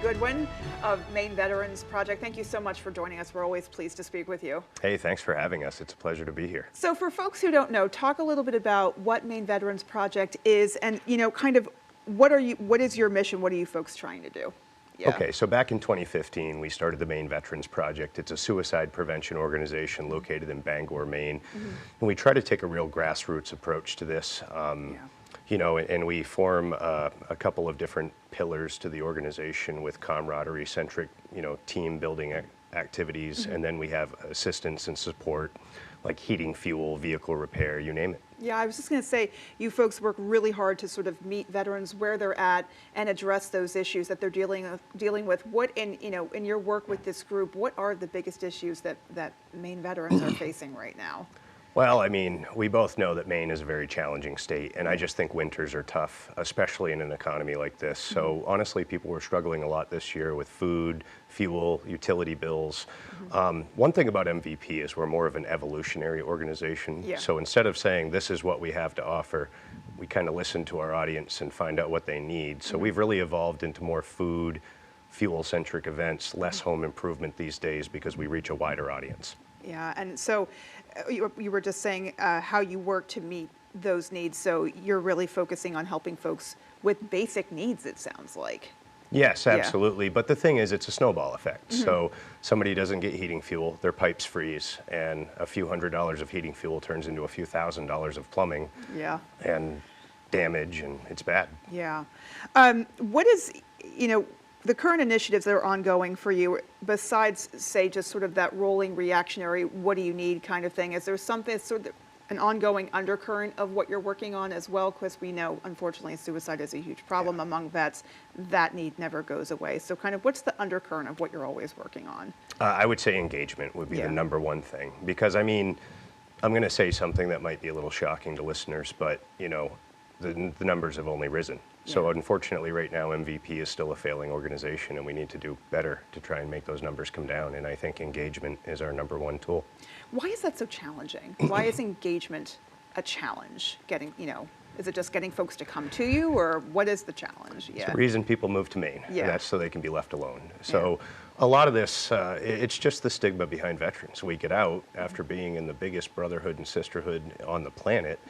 Goodwin of Maine Veterans Project. Thank you so much for joining us. We're always pleased to speak with you. Hey, thanks for having us. It's a pleasure to be here. So for folks who don't know, talk a little bit about what Maine Veterans Project is and, kind of what is your mission? What are you folks trying to do? Yeah. Okay, so back in 2015, we started the Maine Veterans Project. It's a suicide prevention organization located in Bangor, Maine. And we try to take a real grassroots approach to this. And we form a couple of different pillars to the organization with camaraderie-centric, team building activities. And then we have assistance and support like heating, fuel, vehicle repair, you name it. Yeah, I was just going to say, you folks work really hard to sort of meet veterans where they're at and address those issues that they're dealing with. What in your work with this group, what are the biggest issues that Maine veterans are facing right now? Well, I mean, we both know that Maine is a very challenging state, and I just think winters are tough, especially in an economy like this. So honestly, people were struggling a lot this year with food, fuel, utility bills. One thing about MVP is we're more of an evolutionary organization. Yeah. So instead of saying this is what we have to offer, we kind of listen to our audience and find out what they need. So we've really evolved into more food, fuel-centric events, less home improvement these days because we reach a wider audience. Yeah, and so you were just saying how you work to meet those needs. So you're really focusing on helping folks with basic needs, it sounds like. Yes, absolutely. Yeah. But the thing is, it's a snowball effect. So somebody doesn't get heating fuel, their pipes freeze, and a few $100s of heating fuel turns into a few $1,000s of plumbing. Yeah. And damage, and it's bad. Yeah. What is, the current initiatives that are ongoing for you, besides, say, just sort of that rolling reactionary, what do you need kind of thing? Is there something, sort of an ongoing undercurrent of what you're working on as well? Because we know, unfortunately, suicide is a huge problem among vets. That need never goes away. So kind of what's the undercurrent of what you're always working on? I would say engagement would be the number one thing. Because, I mean, I'm going to say something that might be a little shocking to listeners, but, the numbers have only risen. So unfortunately right now MVP is still a failing organization and we need to do better to try and make those numbers come down, and I think engagement is our number one tool. Why is that so challenging? Why is engagement a challenge? Is it just getting folks to come to you, or what is the challenge? It's the reason people move to Maine, and that's so they can be left alone. So a lot of this, it's just the stigma behind veterans. We get out after being in the biggest brotherhood and sisterhood on the planet,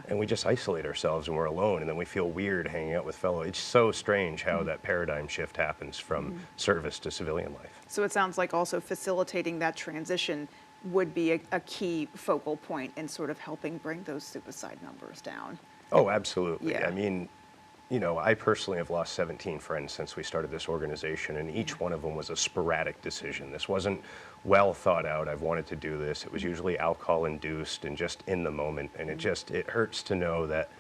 and we just isolate ourselves and we're alone, and then we feel weird hanging out with fellow. It's so strange how that paradigm shift happens from service to civilian life. So it sounds like also facilitating that transition would be a key focal point in sort of helping bring those suicide numbers down. Oh, absolutely. Yeah. I mean, I personally have lost 17 friends since we started this organization, and each one of them was a sporadic decision. This wasn't well thought out. I've wanted to do this. It was usually alcohol induced and just in the moment, and it hurts to know that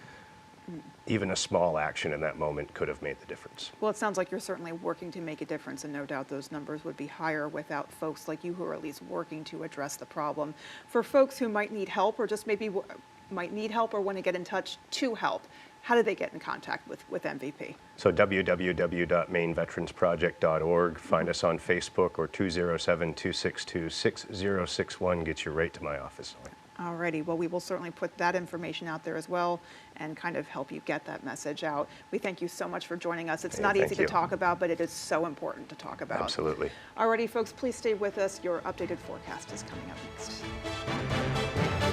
even a small action in that moment could have made the difference. Well, it sounds like you're certainly working to make a difference, and no doubt those numbers would be higher without folks like you who are at least working to address the problem. For folks who might need help, or just maybe might need help or want to get in touch to help, how do they get in contact with MVP? So www.mainveteransproject.org. Find us on Facebook, or 207-262-6061 gets you right to my office. Alrighty, well, we will certainly put that information out there as well and kind of help you get that message out. We thank you so much for joining us. It's not easy to talk about, but it is so important to talk about. Absolutely. Alrighty, folks, please stay with us. Your updated forecast is coming up.